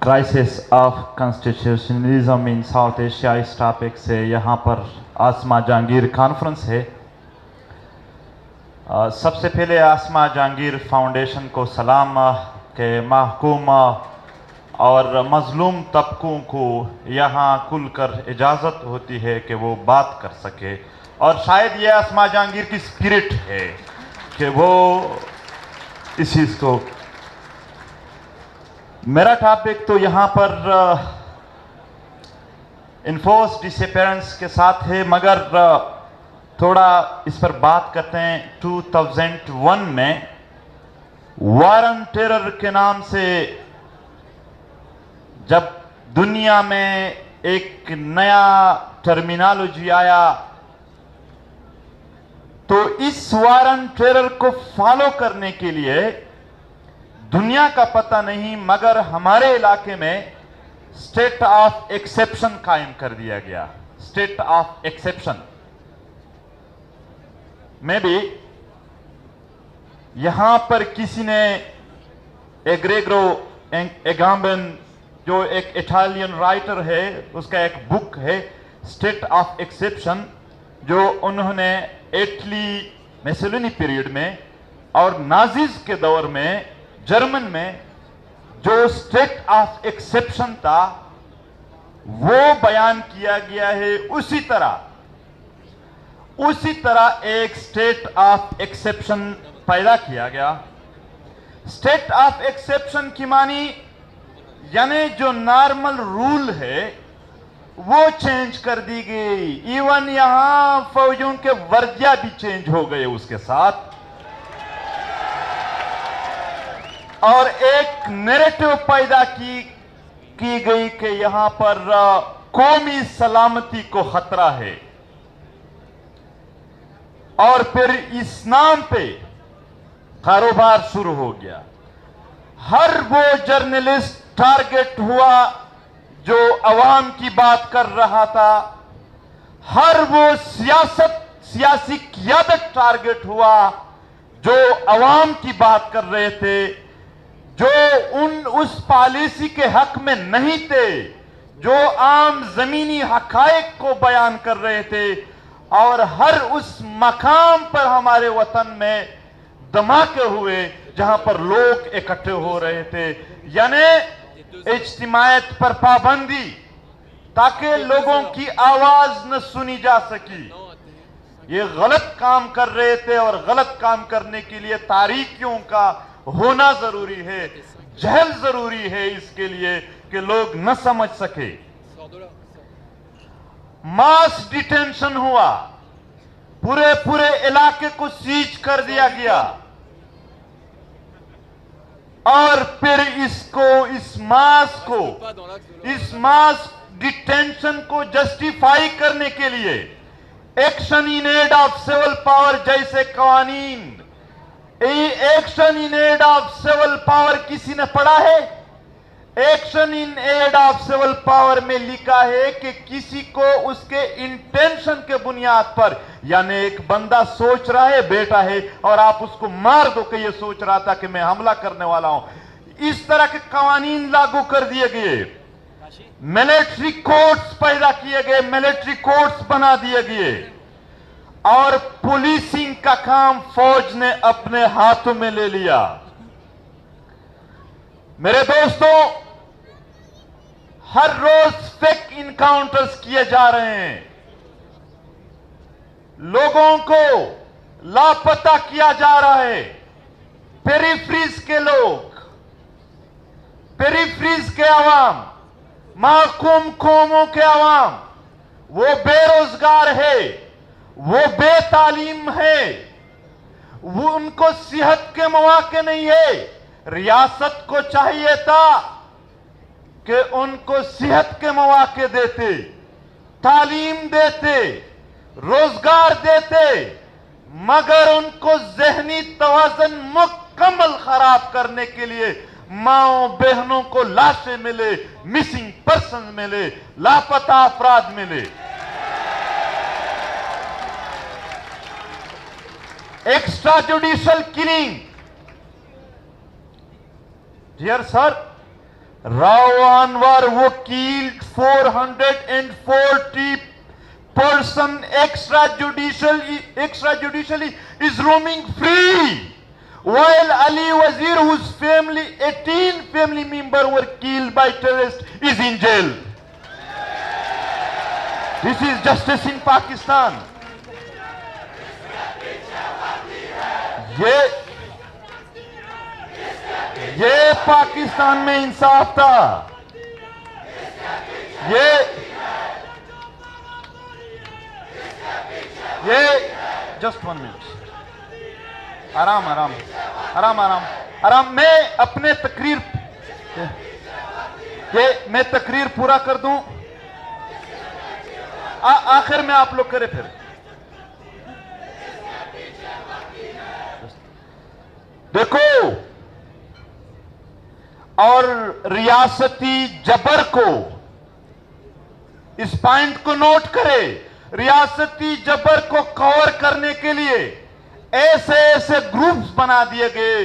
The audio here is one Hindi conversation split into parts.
Crisis of constitutionalism in south Asia इस टॉपिक से यहाँ पर आसमा जहांगीर कॉन्फ्रेंस है। सबसे पहले आसमा जहांगीर फाउंडेशन को सलाम के महकूम और मजलूम तबकों को यहाँ खुलकर इजाज़त होती है कि वो बात कर सके, और शायद ये आसमा जहांगीर की स्पिरिट है कि वो इस चीज़ को। मेरा टॉपिक तो यहाँ पर इन्फोर्स डिसअपीयरेंस के साथ है, मगर थोड़ा इस पर बात करते हैं। 2001 में वार ऑन टेरर के नाम से जब दुनिया में एक नया टर्मिनोलॉजी आया, तो इस वार ऑन टेरर को फॉलो करने के लिए दुनिया का पता नहीं, मगर हमारे इलाके में स्टेट ऑफ एक्सेप्शन कायम कर दिया गया। स्टेट ऑफ एक्सेप्शन में भी यहां पर किसी ने एग्रेगो एगाम्बन, जो एक इटालियन राइटर है, उसका एक बुक है स्टेट ऑफ एक्सेप्शन, जो उन्होंने इटली मेसेलिनी पीरियड में और नाजीज के दौर में जर्मन में जो स्टेट ऑफ एक्सेप्शन था वो बयान किया गया है। उसी तरह एक स्टेट ऑफ एक्सेप्शन पैदा किया गया। स्टेट ऑफ एक्सेप्शन की मानी यानी जो नॉर्मल रूल है वो चेंज कर दी गई। इवन यहां फौजियों के वर्जिया भी चेंज हो गए उसके साथ, और एक नैरेटिव पैदा की गई कि यहां पर कौमी सलामती को खतरा है, और फिर इस नाम पे कारोबार शुरू हो गया। हर वो जर्नलिस्ट टारगेट हुआ जो अवाम की बात कर रहा था, हर वो सियासी क़ियादत टारगेट हुआ जो अवाम की बात कर रहे थे, जो उस पॉलिसी के हक में नहीं थे, जो आम जमीनी हकायक को बयान कर रहे थे। और हर उस मकाम पर हमारे वतन में धमाके हुए जहां पर लोग इकट्ठे हो रहे थे, यानी इज्तिमायत पर पाबंदी, ताकि लोगों की आवाज न सुनी जा सकी। ये गलत काम कर रहे थे, और गलत काम करने के लिए तारीखियों का होना जरूरी है, जहल जरूरी है इसके लिए कि लोग न समझ सके। मास डिटेंशन हुआ, पूरे इलाके को सीज कर दिया गया, और फिर इस मास डिटेंशन को जस्टिफाई करने के लिए action in aid of civil power जैसे कवानीन, action in aid of civil power किसी ने पढ़ा है? Action in aid of civil power में लिखा है कि किसी को उसके इंटेंशन के बुनियाद पर, यानी एक बंदा सोच रहा है, बेटा है, और आप उसको मार दो कि ये सोच रहा था कि मैं हमला करने वाला हूं। इस तरह के कानून लागू कर दिए गए, मिलिट्री कोर्ट्स पैदा किए गए, मिलिट्री कोर्ट्स बना दिए गए, और पुलिसिंग का काम फौज ने अपने हाथों में ले लिया। मेरे दोस्तों, हर रोज फेक इनकाउंटर्स किए जा रहे हैं, लोगों को लापता किया जा रहा है। पेरिफ्रीज के लोग, पेरिफ्रीज के अवाम, महकूम कौमों के अवाम, वो बेरोजगार है, वो बेतालीम है, वो उनको सेहत के मौके नहीं है। रियासत को चाहिए था कि उनको सेहत के मौके देते, तालीम देते, रोजगार देते, मगर उनको जहनी तवाज़ुन मुकम्मल खराब करने के लिए माओ बहनों को लाशें मिले, मिसिंग पर्सन मिले, लापता अफराद मिले। Extra judicial killing, dear sir, Rao Anwar, who killed 440 person extrajudicially, is roaming free. While Ali Wazir, whose 18 family members were killed by terrorists, is in jail. This is justice in Pakistan. ये पाकिस्तान में इंसाफ था. ये जस्ट 1 मिनट, आराम. मैं अपने तकरीर पूरा कर दूं, आखिर में आप लोग करें फिर. देखो, और रियासती जबर को, इस पॉइंट को नोट करें, रियासती जबर को कवर करने के लिए ऐसे ऐसे ग्रुप्स बना दिए गए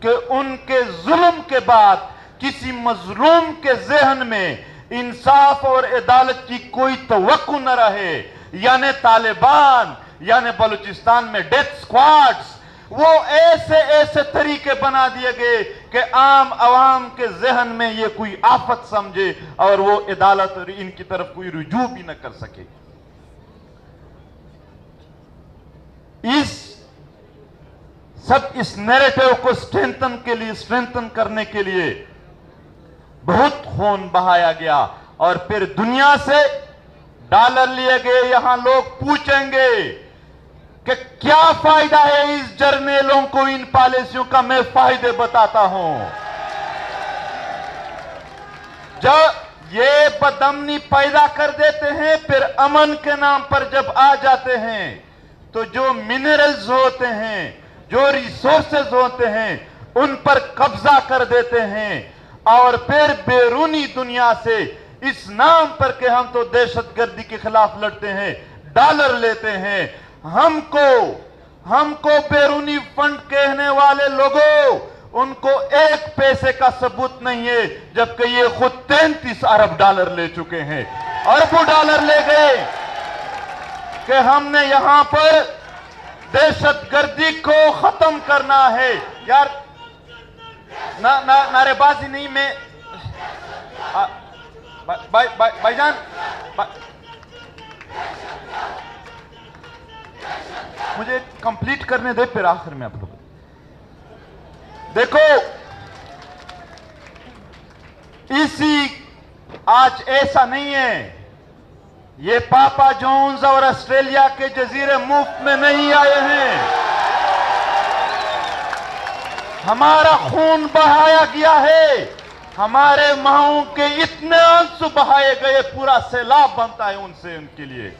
कि उनके जुल्म के बाद किसी मजलूम के जहन में इंसाफ और अदालत की कोई तवक्को न रहे. यानी तालिबान, यानी बलूचिस्तान में डेथ स्क्वाड्स, वो ऐसे ऐसे तरीके बना दिए गए कि आम आवाम के जहन में ये कोई आफत समझे और वो अदालत और इनकी तरफ कोई रुजू भी न कर सके. इस नैरेटिव को स्ट्रेंथन करने के लिए बहुत खून बहाया गया और फिर दुनिया से डॉलर लिए गए. यहां लोग पूछेंगे कि क्या फायदा है इस जर्नलों को, इन पॉलिसियों का. मैं फायदे बताता हूं. जब ये बदअमनी पैदा कर देते हैं, फिर अमन के नाम पर जब आ जाते हैं तो जो मिनरल्स होते हैं, जो रिसोर्सेज होते हैं, उन पर कब्जा कर देते हैं और फिर बैरूनी दुनिया से इस नाम पर कि हम तो दहशतगर्दी के खिलाफ लड़ते हैं, डॉलर लेते हैं. हमको बैरूनी फंड कहने वाले लोगों, उनको एक पैसे का सबूत नहीं है, जबकि ये खुद 33 अरब डॉलर ले चुके हैं. अरबों डॉलर ले गए कि हमने यहां पर दहशतगर्दी को खत्म करना है. यार नारेबाजी नहीं. मैं भाईजान, मुझे कंप्लीट करने दे, फिर आखिर में आप लोग देखो. आज ऐसा नहीं है, ये पापा जॉन्स और ऑस्ट्रेलिया के जजीरे मुफ्त में नहीं आए हैं. हमारा खून बहाया गया है, हमारे माओं के इतने आंसू बहाए गए, पूरा सैलाब बनता है उनसे, उनके लिए.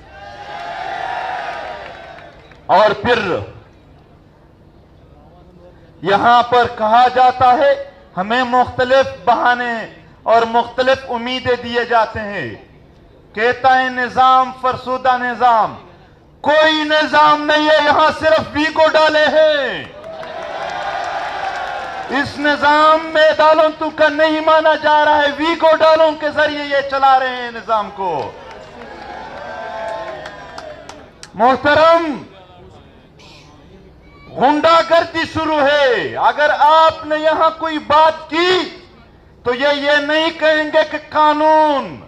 और फिर यहां पर कहा जाता है, हमें मुख्तलिफ बहाने और मुख्तलिफ उम्मीदें दिए जाते हैं. कहता है निजाम फरसुदा निजाम. कोई निजाम नहीं है, यहां सिर्फ वीगो डाले हैं. इस निजाम में अदालतों का नहीं माना जा रहा है, वीगो डालों के जरिए ये चला रहे हैं निजाम को. मोहतरम, गुंडागर्दी शुरू है. अगर आपने यहां कोई बात की तो ये नहीं कहेंगे कि कानून,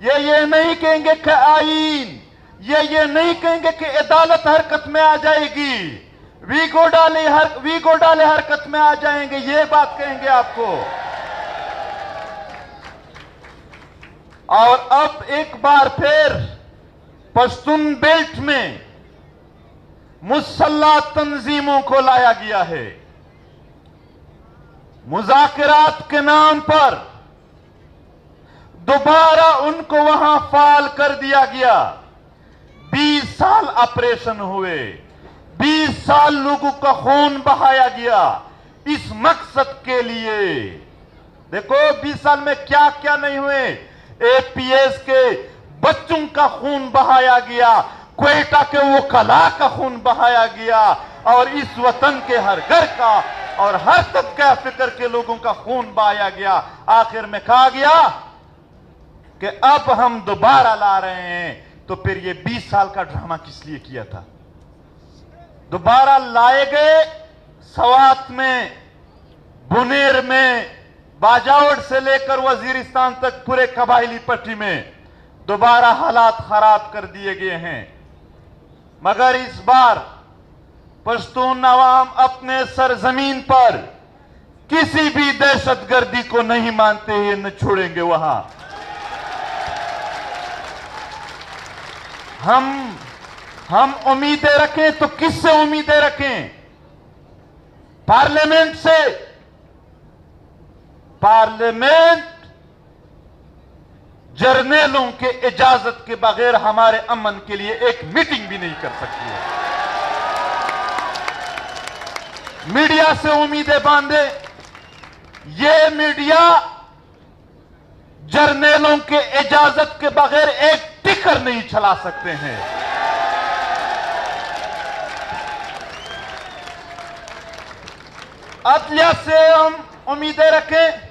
ये नहीं कहेंगे कि आईन, ये नहीं कहेंगे कि अदालत हरकत में आ जाएगी, वीगो डाले हरकत में आ जाएंगे, ये बात कहेंगे आपको. और अब एक बार फिर पश्तून बेल्ट में मुसल्लह तंजीमों को लाया गया है. मुज़ाकरात के नाम पर दोबारा उनको वहां फाल कर दिया गया. 20 साल ऑपरेशन हुए, 20 साल लोगों का खून बहाया गया इस मकसद के लिए. देखो 20 साल में क्या क्या नहीं हुए. एपीएस के बच्चों का खून बहाया गया, क्वेटा के वकला का खून बहाया गया और इस वतन के हर घर का और हर तबका फिक्र के लोगों का खून बहाया गया। आखिर में कहा गया कि अब हम दोबारा ला रहे हैं। तो फिर ये 20 साल का ड्रामा किस लिए किया था? दोबारा लाए गए, सवात में, बुनेर में, बाजावड़ से लेकर वजीरिस्तान तक पूरे कबायली पट्टी में दोबारा हालात खराब कर दिए गए हैं। मगर इस बार पश्तून अवाम अपने सरजमीन पर किसी भी दहशतगर्दी को नहीं मानते हैं, न छोड़ेंगे। वहां हम उम्मीदें रखें तो किससे उम्मीदें रखें? पार्लियामेंट से। पार्लियामेंट जर्नलों के इजाजत के बगैर हमारे अमन के लिए एक मीटिंग भी नहीं कर सकती है। मीडिया से उम्मीदें बांधे, ये मीडिया जर्नलों के इजाजत के बगैर एक टिकर नहीं चला सकते हैं। अदलिया से हम उम्मीदें रखें।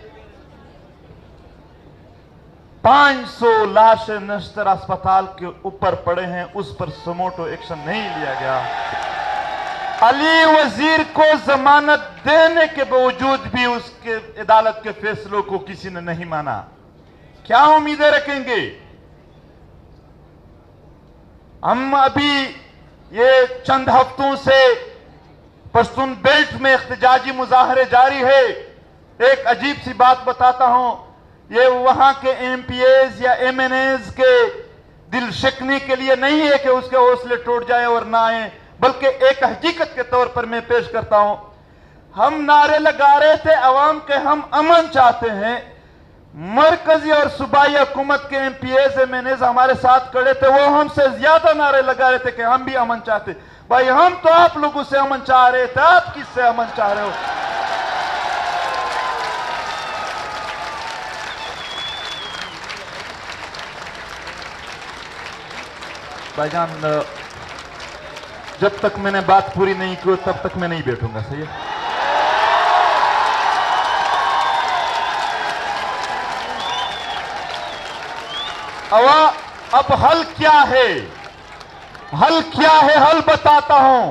500 लाशें नश्तर अस्पताल के ऊपर पड़े हैं, उस पर सुमोटो एक्शन नहीं लिया गया। अली वजीर को जमानत देने के बावजूद भी उसके अदालत के फैसलों को किसी ने नहीं माना। क्या उम्मीदें रखेंगे? हम अभी ये चंद हफ्तों से पश्तून बेल्ट में इख्तिजाजी मुजाहरे जारी है। एक अजीब सी बात बताता हूं, ये वहां के एमपीएस या एमएनएस के दिल शिकने के लिए नहीं है कि उसके हौसले टूट जाए और ना आए, बल्कि एक हकीकत के तौर पर मैं पेश करता हूं। हम नारे लगा रहे थे अवाम के, हम अमन चाहते हैं। मरकजी और सूबाई हुकूमत के एमपीएस एमएनएस हमारे साथ खड़े थे, वो हमसे ज्यादा नारे लगा रहे थे कि हम भी अमन चाहते। भाई हम तो आप लोगों से अमन चाह रहे थे, आप किससे अमन चाह रहे हो? भाईजान, जब तक मैंने बात पूरी नहीं की तब तक मैं नहीं बैठूंगा। सही है? अब हल क्या है? हल क्या है? हल बताता हूं।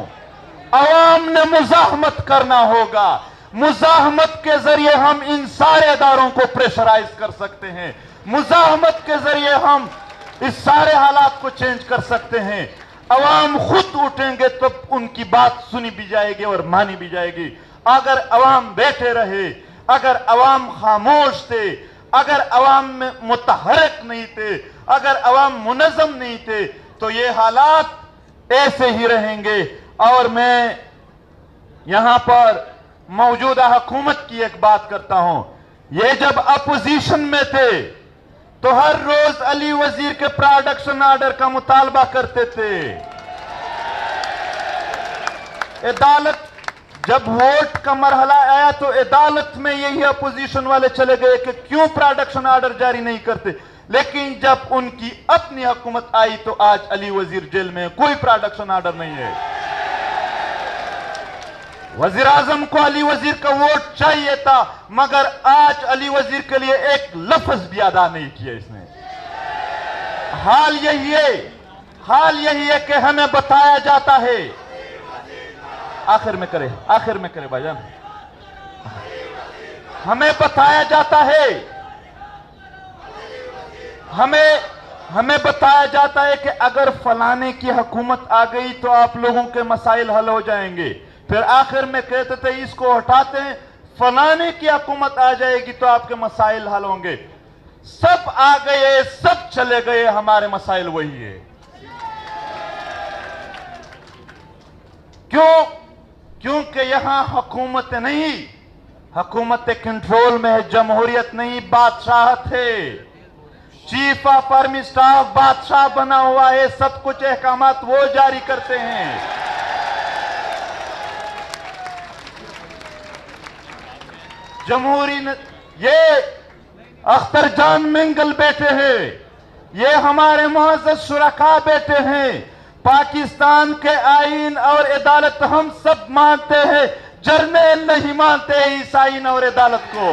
अवाम ने मुजाहमत करना होगा। मुजाहमत के जरिए हम इन सारे इदारों को प्रेशराइज कर सकते हैं। मुजाहमत के जरिए हम इस सारे हालात को चेंज कर सकते हैं। अवाम खुद उठेंगे तो उनकी बात सुनी भी जाएगी और मानी भी जाएगी। अगर अवाम बैठे रहे, अगर अवाम खामोश थे, अगर अवाम में मुतहरक नहीं थे, अगर अवाम मुनज़्ज़म नहीं थे, तो ये हालात ऐसे ही रहेंगे। और मैं यहां पर मौजूदा हुकूमत की एक बात करता हूं। ये जब अपोजिशन में थे तो हर रोज अली वजीर के प्रोडक्शन ऑर्डर का मुतालबा करते थे। अदालत, जब वोट का मरहला आया तो अदालत में यही अपोजिशन वाले चले गए कि क्यों प्रोडक्शन ऑर्डर जारी नहीं करते। लेकिन जब उनकी अपनी हुकूमत आई तो आज अली वजीर जेल में, कोई प्रोडक्शन ऑर्डर नहीं है। वजीर आजम को अली वजीर का वोट चाहिए था, मगर आज अली वजीर के लिए एक लफ्ज भी अदा नहीं किया इसने। हाल यही है कि हमें बताया जाता है, आखिर में करे भाईजान, हमें बताया जाता है, हमें बताया जाता है कि अगर फलाने की हुकूमत आ गई तो आप लोगों के मसाइल हल हो जाएंगे। फिर आखिर में कहते थे इसको हटाते हैं, फलाने की हुकूमत आ जाएगी तो आपके मसाइल हल होंगे। सब आ गए, सब चले गए, हमारे मसाइल वही है। क्यों? क्योंकि यहां हुकूमत नहीं, हुकूमत कंट्रोल में है, जमहूरियत नहीं, बादशाहत है। चीफ ऑफ आर्मी स्टाफ बादशाह बना हुआ है, सब कुछ अहकामात वो जारी करते हैं। जमहूरी ये अख्तर जान मिंगल बैठे हैं, ये हमारे मुअज़्ज़ज़ शुरका बैठे हैं। पाकिस्तान के आईन और अदालत हम सब मानते हैं, जर्नल नहीं मानते ईसाई और अदालत को,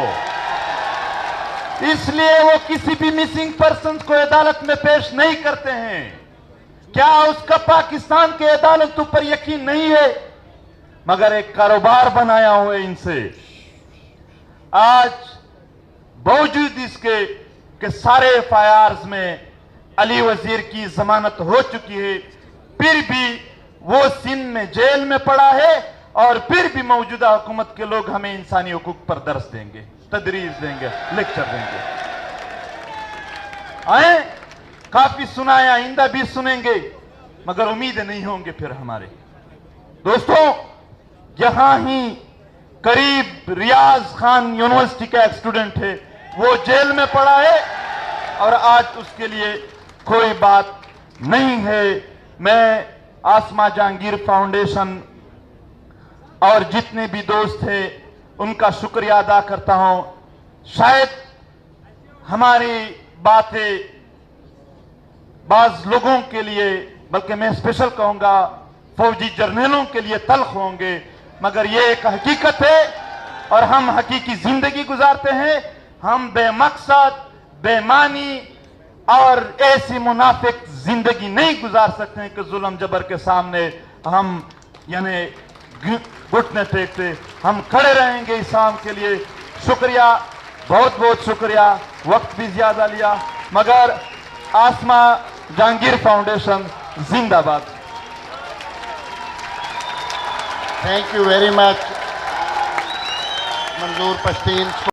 इसलिए वो किसी भी मिसिंग पर्सन को अदालत में पेश नहीं करते हैं। क्या उसका पाकिस्तान के अदालतों पर यकीन नहीं है? मगर एक कारोबार बनाया हुआ है इनसे। आज बावजूद इसके कि सारे एफआईआर्स में अली वजीर की जमानत हो चुकी है, फिर भी वो सिंध में जेल में पड़ा है और फिर भी मौजूदा हुकूमत के लोग हमें इंसानी हकूक पर दर्स देंगे, तदरीस देंगे, लेक्चर देंगे। आए काफी सुनाया, आइंदा भी सुनेंगे, मगर उम्मीदें नहीं होंगे फिर हमारे। दोस्तों, यहां ही करीब रियाज खान यूनिवर्सिटी का एक स्टूडेंट है, वो जेल में पड़ा है और आज उसके लिए कोई बात नहीं है। मैं आसमा जहांगीर फाउंडेशन और जितने भी दोस्त हैं उनका शुक्रिया अदा करता हूं। शायद हमारी बातें बाज लोगों के लिए, बल्कि मैं स्पेशल कहूंगा फौजी जर्नलों के लिए तल्ख होंगे, मगर यह एक हकीकत है और हम हकीकी जिंदगी गुजारते हैं। हम बेमकसद, बेमानी और ऐसी मुनाफिक जिंदगी नहीं गुजार सकते हैं कि जुल्म जबर के सामने हम यानी घुटने टेकते। हम खड़े रहेंगे इस्लाम के लिए। शुक्रिया, बहुत बहुत शुक्रिया। वक्त भी ज्यादा लिया, मगर आसमा जहांगीर फाउंडेशन जिंदाबाद। थैंक यू वेरी मच मंजूर पश्तीन।